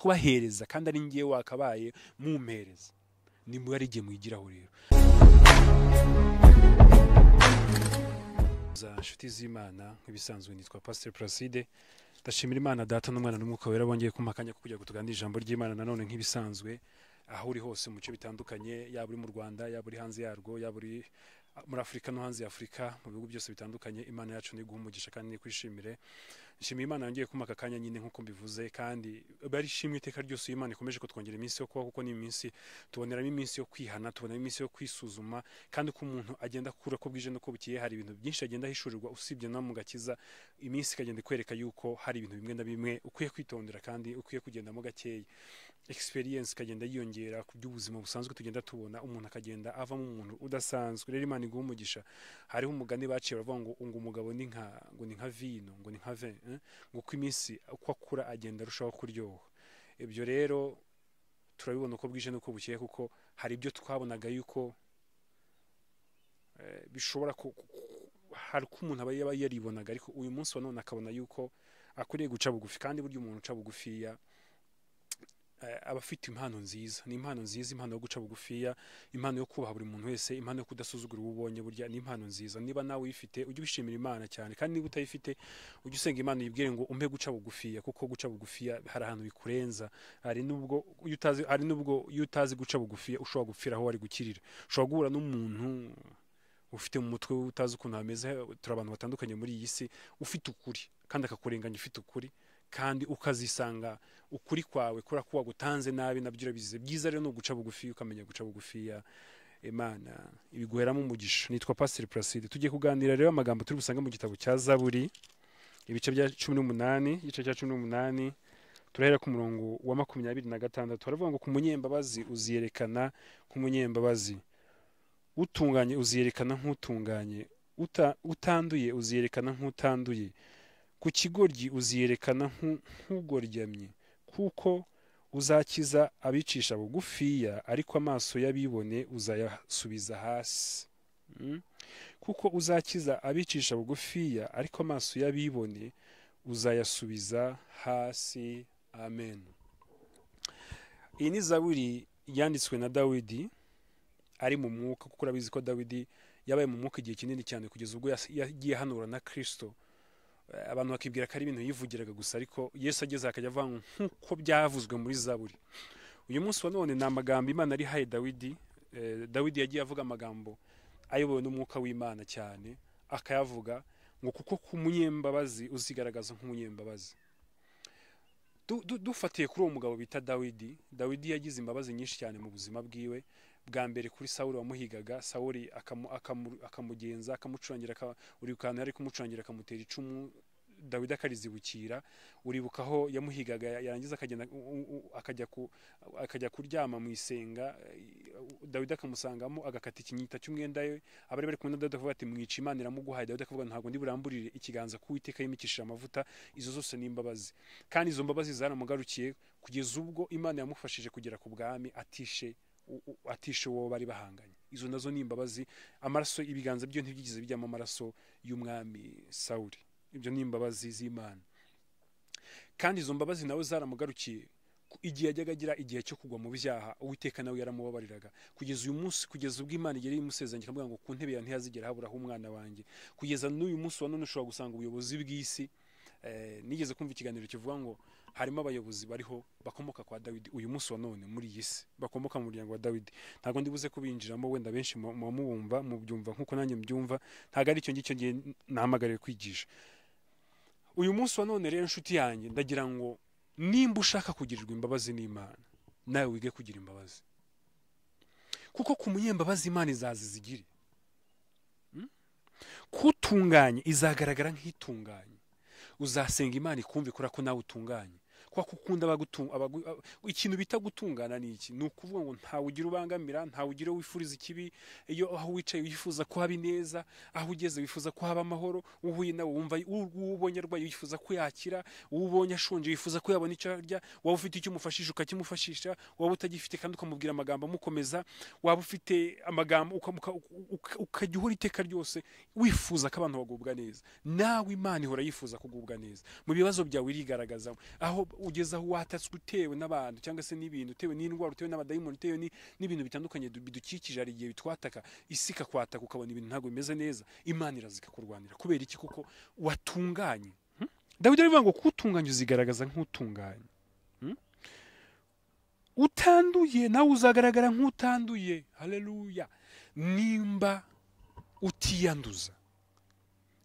kubahereza kandi ari ngiye wakabaye mumpereza nimwe ari giye mwigiraho rero za nshuti z'Imana nk'ibisanzwe nitwa Pastor Placide ndashimira Imana data n'umwana n'umwuka wera bongeye kumakanya kugira ngo tuganire ijambo ry'Imana nanone nk'ibisanzwe aho uri hose mu bice bitandukanye yaba uri mu Rwanda yaba uri hanze yarwo yaba uri muri Afrika no hanze ya Afrika mu bihugu byose bitandukanye Imana yacu ni guhumugisha kandi ni kwishimire nshimira Imana yongeye kumaka kanya nyine nkuko mbivuze kandi bari shimwe iteka ryose Imana ikomeje kutwongera iminsi yo kuba kuko ni iminsi tuboneramo iminsi yo kwihana tubona iminsi yo kwisuzuma kandi ko umuntu agenda kura ko bwije no ko bukiye hari ibintu byinshi agenda hishurirwa usibye no mu gakiza iminsi kagenda kwereka yuko hari ibintu bimwe na bimwe ukwiye kwitondera kandi ukwiye kugendamo gakeye experience kagenda yiyongera ku by'ubuzima busanzwe tugenda tubona umuntu akagenda ava mu muntu udasanzwe rero Imana iguhumugisha hariho umugani baciye bavuga ngo umugabo ni nka vino ngo ni nka vin ngo ku iminsi uko akura agenda arushaho kuryoha ibyo rero turabibona uko bwije nuko bukiye kuko hari ibyo twabonaga yuko bishobora hari ko umuntu aba yaribonaga ariko uyu munsi wa none akabona yuko akwiriye guca bugufi kandi buryo umuntu uca bugufiya abafite impano nziza ni impano nziza impano yo guca bugufiya impano yo kubaha buri muntu wese impano yo kudasuzugura ubonye burya ni impano nziza niba nawe uyifite ujye ubishimira Imana cyane kandi niba utayifite ujye usenga Imana yibwire ngo umpe guca bugufiya kuko guca bugufiya hari ahantu bikurenza hari nubwo iyo utazi guca bugufiya ushobora gupfira aho wari gukirira ushobora guhura n'umuntu ufite mu mutwe utazi ukuntu ameze turi abantu batandukanye muri iyi si ufite ukuri kandi akakurenganya ufite ukuri kandi ukazisanga ukuri kwawe kura kuwa gutanze nabi nabyo urabize byiza rero no guca bugufi ukamenya guca bugufiya Imana ibiguheramo umugisha nitwa Pastor Placide tugiye kuganira rero amagambo turi busanga mu gitabo cya Zaburi ibice bya 18 igice cya 18 turahera ku murongo wa 26 turavuga ngo ku munyembabazi uziyerekana ku munyembabazi utunganye uziyerekana nk'utunganye utanduye uziyerekana nk'utanduye ku kigoryi uziyerekana nk'ugoryamye kuko uzakiza abicisha bugufiya ariko amaso y'abibone uzayasubiza hasi kuko uzakiza abicisha bugufiya ariko amaso y'abibone uzayasubiza hasi amen. Iyi ni Zaburi yanditswe na Dawidi ari mu mwuka kuko urabizi ko Dawidi yabaye mu mwuka igihe kinini cyane kugeza ubwo yagiye hanura na Kristo abantu bakibwira ko ari ibintu yivugiraga gusa ariko Yesu ageze akajya avuga nkuko byavuzwe muri Zaburi uyu munsi wa none ni amagambo Imana ari haye Dawidi yagiye avuga amagambo ayobowe n'umwuka w'Imana cyane akayavuga ngo kuko ku munyembabazi uzigaragaza nk'umunyembabazi dufatiye kuri uwo mugabo bita Dawidi yagize imbabazi nyinshi cyane mu buzima bwiwe bwa mbere kuri Sawuli wamuhigaga Sawuli akamugenza akamucurangira uri kantu yari kumucurangira akamutera icumu Dawidi akarizibukira uribukaho yamuhigaga yarangiza akajya kuryama mu isenga Dawidi akamusangamo agakata ikinyita cy'umwenda we abari bari kumwe na Dawidi avuga ati mwica Imana iramuguhaye Dawidi akavuga ntago ndi buramburire ikiganza ku Uwiteka yimikishije amavuta izo zose ni imbabazi kandi izo mbabazi zaramugarukiye kugeza ubwo Imana yamufashije kugera ku bwami atishe uwo bari bahanganye izo nazo ni imbabazi amaraso ibiganza byo ntibyigize bijyamo amaraso y'umwami Sawuli ibyo ni imbabazi z'Imana kandi izo mbabazi nawe zaramugarukiye igihe yajyaga agira igihe cyo kugwa mu byaha Uwiteka nawe yaramubabariraga kugeza uyu munsi kugeza ubwo Imana igera imusezeranya ikavuga ngo ku ntebe ya ntihazigera haburaho umwana wanjye kugeza n'uyu munsi wa none ushobora gusanga ubuyobozi bw'isi nigeze kumva ikiganiro kivuga ngo harimo abayobozi bariho bakomoka kwa Dawidi uyu munsi wa none muri iyi si bakomoka mu muryango wa Dawidi ntago ndibuze kubinjiramo wenda benshi mubumva mubyumva nkuko nanjye mbyumva ntago ari cyo ngicyo ngiye nahamagariye kwigisha uyu munsi wa none rero nshuti yanjye ndagira ngo nimba ushaka kugirirwa imbabazi n'Imana nawe wige kugira imbabazi kuko ku munyembabazi Imana izazizigire kutunganye izagaragara nk'itunganye uzasenga Imana ikumve kura ko nawe utunganye kwa kukunda ikintu bita gutungana ni iki ni ukuvuga ngo ntawe ugira ubangamira ntawe ugira wifuriza ikibi iyo aho wicaye wifuza ko haba neza aho ugeze wifuza ko haba amahoro uhuye nawe wumva ubonye arwaye wifuza ko yakira ubonye ashonje wifuza ko yabona icyo arya waba ufite icyo umufashisha ukakimufashisha waba utagifite kandi ukamubwira amagambo amukomeza waba ufite amagambo ukajya uhora iteka ryose wifuza ko abantu bagubwa neza nawe Imana ihora yifuza kugubwa neza mu bibazo byawe irigaragaza aho ugeze aho watatswe utewe n'abantu cyangwa se n'ibintu, utewe n'indwara, utewe n'abadayimoni, utewe n'ibintu bitandukanye bidukikije, hari igihe bitwataka, isi ikakwataka ukabona ibintu ntabwo bimeze neza, Imana iraza ikakurwanira. Kubera iki? Kuko watunganye. Dawidi aravuga ngo kutunganya uzigaragaza nk'utunganye. Utanduye nawe uzagaragara nk'utanduye. Haleluya. Nimba utiyanduza,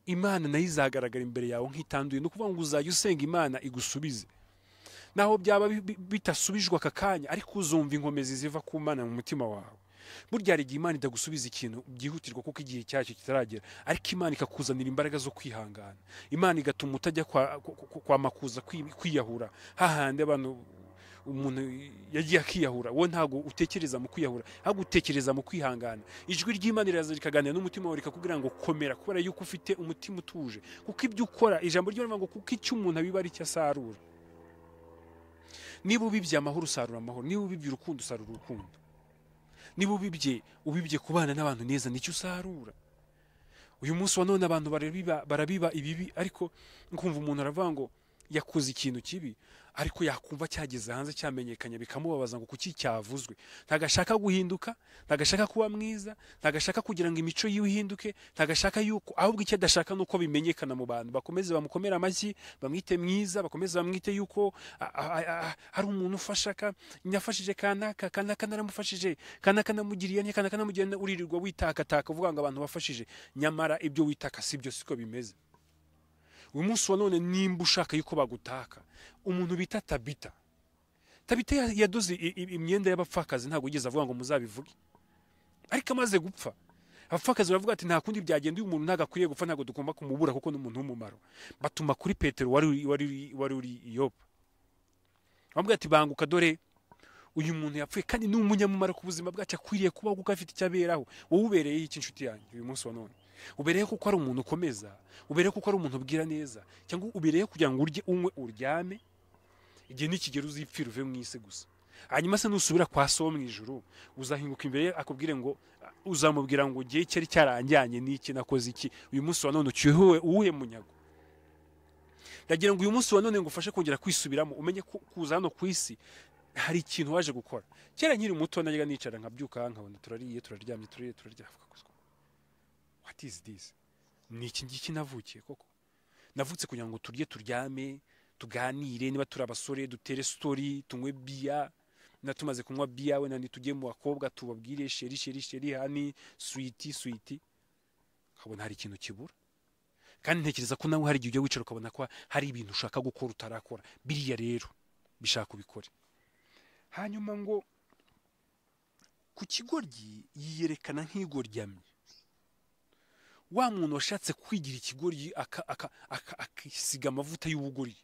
Imana nayo izagaragara imbere yawe nk'itanduye. No kuvuga ngo uzajya usenga Imana igusubize, naho byaba bitasubijwe aka kanya, ariko uzumva inkomezi ziva ku Mana mu mutima wawe. Burya hari igihe Imana idagusubiza ikintu byihutirwa kuko igihe cyacyo kitaragera, ariko Imana ikakuzanira imbaraga zo kwihangana. Imana igatuma utajya kwa makuza kwiyahura, hahandi abantu umuntu yagiye akiyahura. Wowe ntago utekereza mu kwiyahura, ahubwo utekereza mu kwihangana. Ijwi ry'Imana riraza rikaganira n'umutima wawe rikakubwira ngo komera, kubera yuko ufite umutima utuje. Kuko ibyo ukora, ijambo ry'Imana ngo kuko icyo umuntu abiba ari cyo asarura. Niba ubibye amahoro usarura amahoro, niba ubibye urukundo usarura urukundo, niba ubibye kubana n'abantu neza nicyo usarura. Uyu munsi wa none abantu barabiba ibibi, ariko nkumva umuntu aravuga ngo yakoze ikintu kibi, ariko yakumva cyageze hanze cyamenyekanye bikamubabaza ngo kuki cyavuzwe. Ntagashaka guhinduka, ntagashaka kuba mwiza, ntagashaka kugira ngo imico yiwe ihinduke, ntagashaka yuko, ahubwo icyo adashaka nuko bimenyekana mu bantu, bakomeze bamukomera amashyi, bamwite mwiza, bakomeze bamwite yuko ari umuntu ufashaka, nyafashije kanaka naramufashije, kanaka namugiriye nte, kanaka namugiriye, uririrwa witakataka uvuga ngo abantu bafashije, nyamara ibyo witaka sibyo, siko bimeze. Uyu munsi wa none nimba ushaka yuko bagutaka, umuntu bita Tabita yadoze imyenda y'abapfakazi, ntabwo ugeze avuga ngo muzabivuge, ariko amaze gupfa abapfakazi baravuga ati nta kundi byagenda, uyu muntu ntabwo akwiriye gupfa, ntabwo tugomba kumubura kuko ni umuntu w'umumaro. Batuma kuri Petero wari uri Yopa, bamubwira ati banguka, dore uyu muntu yapfuye kandi ni umunyamumaro ku buzima bwacu, akwiriye kubaho kuko afite icyo aberaho. Wowe ubereye iki inshuti yanjye uyu munsi wa none? Ubereye kuko ari umuntu ukomeza, ubereye kuko ari umuntu ubwira neza, cyangwa ubereye kugira ngo urye unywe uryame, igihe nikigera uzipfira uve mu isi gusa, hanyuma se nusubira kwa so mu ijuru uzahinguka imbere akubwire ngo, uzamubwira ngo gihe cyari cyaranjyanye n'iki, nakoze iki? Uyu munsi wa none ucyuwe uwuhe munyago? Ndagira ngo uyu munsi wa none ngufashe kongera kwisubiramo, umenye kuza hano ku isi hari ikintu waje gukora. Kera nkiri muto najyaga nicara nkabyuka nkabona turariye, turaryamye, turarya. What is this? Ni iki ngiki navukiye koko? Navutse kugira ngo turye, turyame, tuganire, niba turi abasore dutere story, tunywe biya, na tumaze kunywa biya we nani tujye mu bakobwa tubabwire sheri hani sweet, kabona hari ikintu kibura. Kandi ntekereza ko nawe hari igihe ujya wicara ukabona ko hari ibintu ushaka gukora utarakora. Biriya rero bishaka ubikore. Hanyuma ngo ku kigoryi yiyerekana nk'igoryamye. Wa muntu washatse kwigira ikigoryi akisiga amavuta y'ubugori,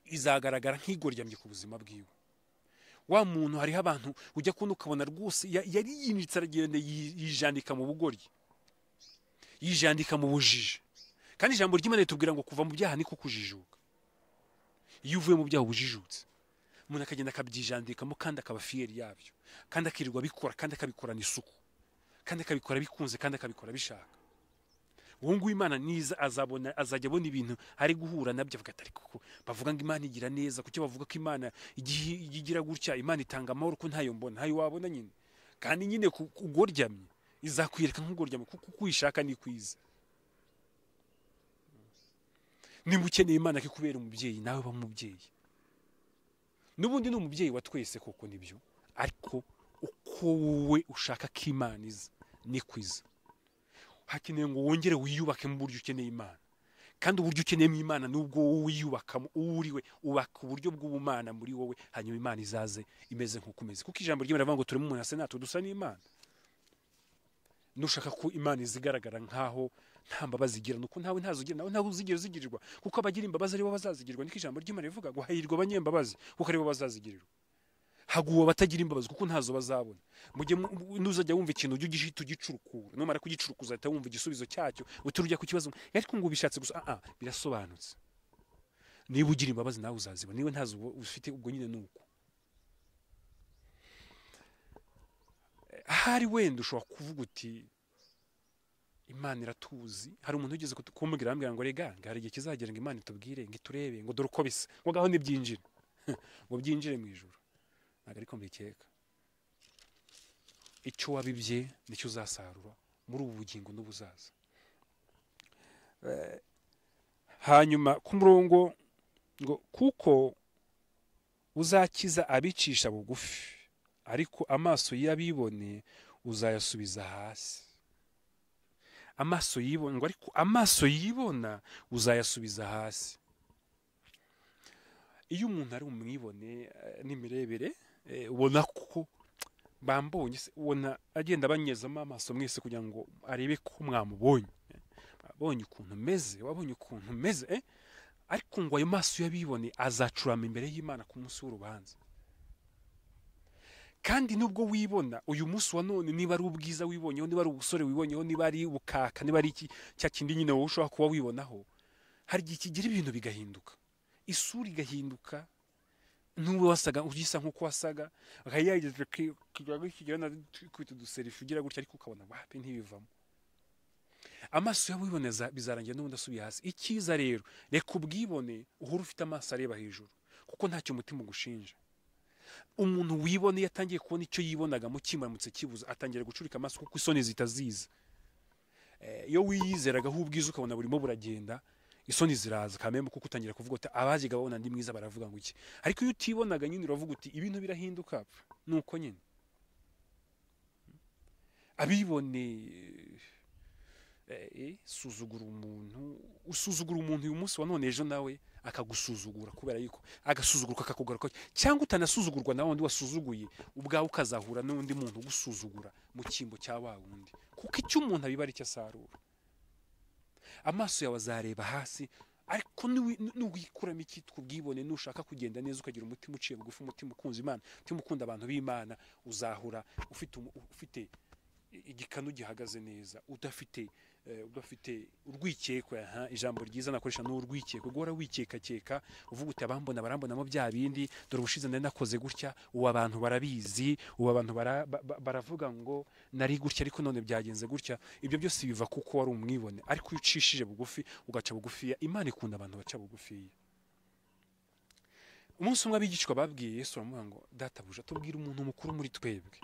izagaragara nk'igoryamye ku buzima bwiwe. Wa muntu hariho abantu ujya kubona ukabona rwose yari yinitse aragenda yijandika mu bugoryi, yijandika mu bujiji. Kandi ijambo ry'Imana ritubwira ngo kuva mu byaha niko kujijuka. Iyo uvuye mu byaha ubujijutse, umuntu akagenda akabyijandikamo kandi akaba fiyeri yabyo, kandi akirirwa bikora, kandi akabikorana isuku, kandi akabikora bikunze, kandi akabikora bishaka. Uwo nguwo Imana niza azajya abona ibintu ari guhura nabyo, avuga ati kuko bavuga ngo Imana igira neza, kuki bavuga ko Imana igira gutya, Imana itanga amahoro ko ntayo mbona, ntayo wabona nyine. Kandi nyine kugoryamye izakwireka nk'ugoryamye kuko uyishaka ni kwiza. Nimba ukeneye Imana ko kubera umubyeyi, nawe ba umubyeyi. N'ubundi ni umubyeyi wa twese koko nibyo, ariko uko wowe ushaka ko Imana iza ni kwiza. Hakeneye ngo wongere wiyubake mu buryo ukeneye Imana, kandi uburyo ukeneyemo Imana nubwo wowe wiyubakamo uriwe, ubaka uburyo bw'ubumana muri wowe, hanyuma Imana izaze imeze nk'uko umeze. Kuko ijambo ry'Imana rivuga ngo turimo umuntu ase natwe dusa n'Imana. Nushaka ko Imana izigaragara nkaho nta mbabazi igira, nuko ntawe ntazugira, nawe ntawe uzigera uzigirirwa, kuko abagira imbabazi aribo bazazigirwa. Niko ijambo ry'Imana rivuga ngo hahirwa abanyembabazi kuko aribo bazazigirirwa. Haguwe batagira imbabazi kuko ntazo bazabona. Mujye nuzajya wumva ikintu ujye ugishita ugicurukura, numara kugicurukuza ahita wumva igisubizo cyacyo, uturujya ku kibazo ariko ngo bishatse gusa birasobanutse. Niba ugira imbabazi nawe uzazibona, niwe ntazo ufite ubwo nyine nuko. Hari wenda ushobora kuvuga uti Imana iratuzi. Hari umuntu ugeze kumubwira ambwira ngo rega hari igihe kizagera ngo Imana itubwire ngo iturebe ngo dore uko bisa, ngo gaho nibyinjira. ngo byinjire mu ijuru, ntabwo ariko mbikeka. Icyo wabibye nicyo uzasarura muri ubu bugingo n'ubuzaza. Hanyuma ku murongo ngo kuko uzakiza abicisha bugufi, ariko amaso y'abibone uzayasubiza hasi. Amaso yibona ngo ariko amaso yibona uzayasubiza hasi. Iyo umuntu ari umwibone n'imirebere, ubona ko bambonye, ubona agenda banyezamo amaso mwese kugira ngo arebe ko mwamubonye, wabonye ukuntu meze, wabonye ukuntu meze, ariko ngo ayo maso y'abibone azacurama imbere y'Imana ku munsi w'urubanza. Kandi nubwo wibona uyu munsi wa none, niba ari ubwiza wibonyeho, niba ari ubusore wibonyeho, niba ari ubukaka, niba ari iki cya kindi nyine wowe ushobora kuba wibonaho, hari igihe kigira ibintu bigahinduka, isura igahinduka, n'ubu wasaga ugisa nk'uko wasaga, akayageza kigera na kwita uduserifi ugira gutya, ariko ukabona wapi ntibivamo. Amaso y'abiboneza bizarangira n'ubundi asubiye hasi. Icyiza rero, reka ubwibone uhora ufite amaso areba hejuru, kuko ntacyo umutima ugushinja. Umuntu wibone yatangiye kubona icyo yibonaga mu kimaramutse kibuza, atangira gucurika amaso kuko isoni zitaziza. Iyo wiyizeragaho ubwiza ukabona burimo buragenda, isoni ziraza kameme, kuko utangira kuvuga uti abaziga babona ndi mwiza baravuga ngo iki. Ariko iyo utibonaga nyine uravuga uti ibintu birahinduka, nuko nyine. Abibone suzugura umuntu, usuzugura umuntu uyu munsi wa none, ejo nawe akagusuzugura, kubera yuko agasuzugurwa akakugaruka, cyangwa utanasuzugurwa na wundi wasuzuguye, ubwawe ukazahura n'undi muntu ugusuzugura mu cyimbo cya wa wundi, kuko icyo umuntu abiba ari cyo asarura. Amaso yawe azareba hasi, ariko nuwikuramo icyitwa ubwibone, nushaka kugenda neza ukagira umutima uciye bugufi, umutima ukunze Imana, umutima ukunda abantu b'Imana, uzahura ufite igikanu gihagaze neza, udafite urwikekwe. Ijambo ryiza nakoresha ni urwikekwe, guhora wikekakeka uvuga uti abambona barambonamo bya bindi, dore ubushize nari nakoze gutya, ubu abantu barabizi, ubu abantu baravuga ngo nari gutya, ariko none byagenze gutya. Ibyo byose biva kuko wari umwibone. Ariko iyo ucishije bugufi ugaca bugufiya, Imana ikunda abantu baca bugufiya. Umunsi umwe abigishwa babwiye Yesu, baramuha ngo databuja tubwire umuntu mukuru muri twebwe.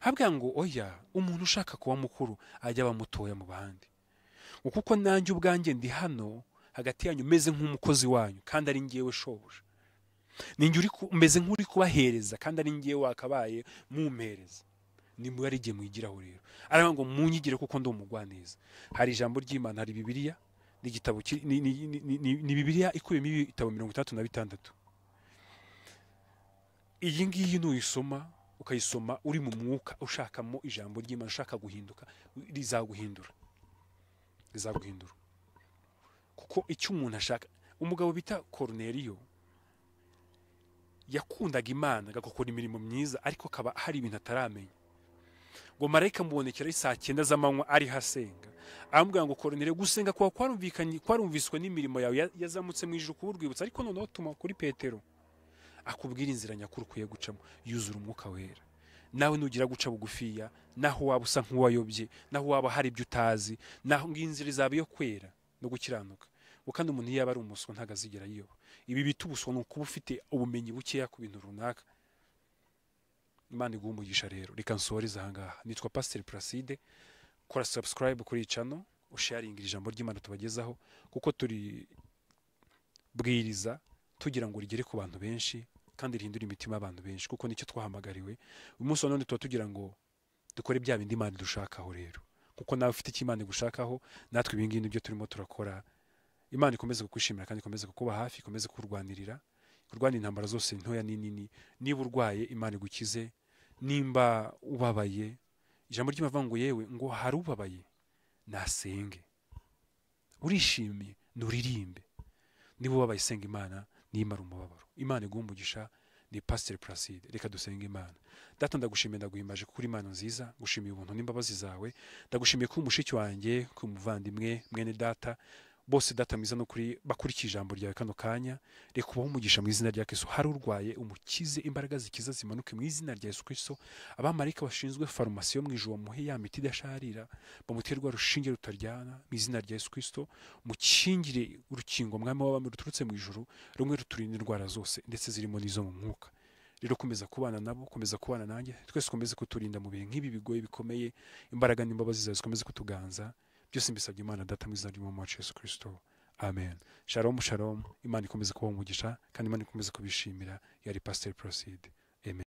Habwa ngo oya, umuntu ushaka kuba mukuru ajya aba mutoya mu bandi, kuko nanjye ubwanjye ndi hano hagati yanyu meze nk'umukozi wanyu, kandi ari ngewe shobuja. Ninjye meze nk'uri kubahereza, kandi ari ngewe wakabaye mumpereza. Nimwe ari igihe mwigiraho rero. Aravuga ngo munyigire kuko ndi umugwaneza. Hari ijambo ry'Imana, hari Bibiliya, n'igitabo ni Bibiliya ikubiyemo ibitabo 66. Iyi ngiyi nuyisoma, ukayisoma uri mu mwuka, ushakamo ijambo ry'Imana, ushaka guhinduka, rizaguhindura. Kuko icyo umuntu ashaka, umugabo bita Koruneliyo yakundaga Imana, agakora imirimo myiza, ariko akaba hari ibintu ataramenya. Ngo marayika mubonekera saa 9 z'amanywa ari hasenga, amubwira ngo Koruneliyo, gusenga kwa kwarumviswe n'imirimo yawe yazamutse mu ijuru kuburwibutsa, ariko noneho tuma kuri Petero akubwira inzira nyakuri ukwiye gucamo, yuzura umwuka wera. Nawe nugira guca bugufiya, naho waba usa nk'uwayobye, naho waba hari ibyo utazi, naho inzira izaba yo kwera no gukiranuka. Kandi umuntu yaba ari umuswa ntago azigera yiyoba. Ibi bita ubuswa ni ukuba ufite ubumenyi bukeya ku bintu runaka. Imana iguha umugisha rero. Reka nsoreze aha ngaha. Nitwa Pastor Placide. Kora subscribe kuri channel, usharinga ijambo ry'Imana tubagezaho, kuko turi bwiriza tugira ngo rigere ku bantu benshi, kandi rihindura imitima y'abantu benshi, kuko nicyo twahamagariwe. Uyu munsi none tugira ngo dukore bya bindi Imana dushakaho rero, kuko nawe ufite icyo Imana gushakaho, natwe ibingibi nibyo turimo turakora. Imana ikomeze kukwishimira, kandi ikomeze kukuba hafi, ikomeze kurwanirira, kurwanira intambara zose ntoya n'inini. Niba urwaye, Imana igukize. Nimba ubabaye, ijambo ry'Imana ngo yewe ngo hari ubabaye nasenge, urishimye nuririmbe. Niba ubabaye senga Imana, nimara umubabaro. Imana iguha umugisha. Ni Pastor Placide. Reka dusenge Imana. Data, ndagushimiye, ndaguhimbaje kuri Imana nziza, gushimiye ubuntu n'imbabazi zawe, ndagushimiye ko umushiki wanjye, ko umuvandimwe mwene data bose data mwiza no kuri bakurikije ijambo ryawe kano kanya reka ubaho umugisha mu izina rya Kristo hari urwaye umukize imbaraga zikiza zimanuke mu izina rya Yesu Kristo abamarayika bashinzwe farumasi yo mu ijuru bamuhe ya miti idasharira bamuterwa rushinge rutaryana mu izina rya Yesu Kristo mukingire urukingo mwami w'abami ruturutse mu ijuru rumwe ruturinda indwara zose ndetse zirimo n'izo mu mwuka rero komeza kubana nabo komeza kubana nanjye twese komeze kuturinda mu bihe nk'ibi bigoye bikomeye imbaraga n'imbabazi zawe zikomeze kutuganza byose mbisabye Imana data mu izina ry'umwami wacu Yesu Kristo amen shalom shalom Imana ikomeze kubaha umugisha kandi Imana ikomeze kubishimira yari Pastor Placide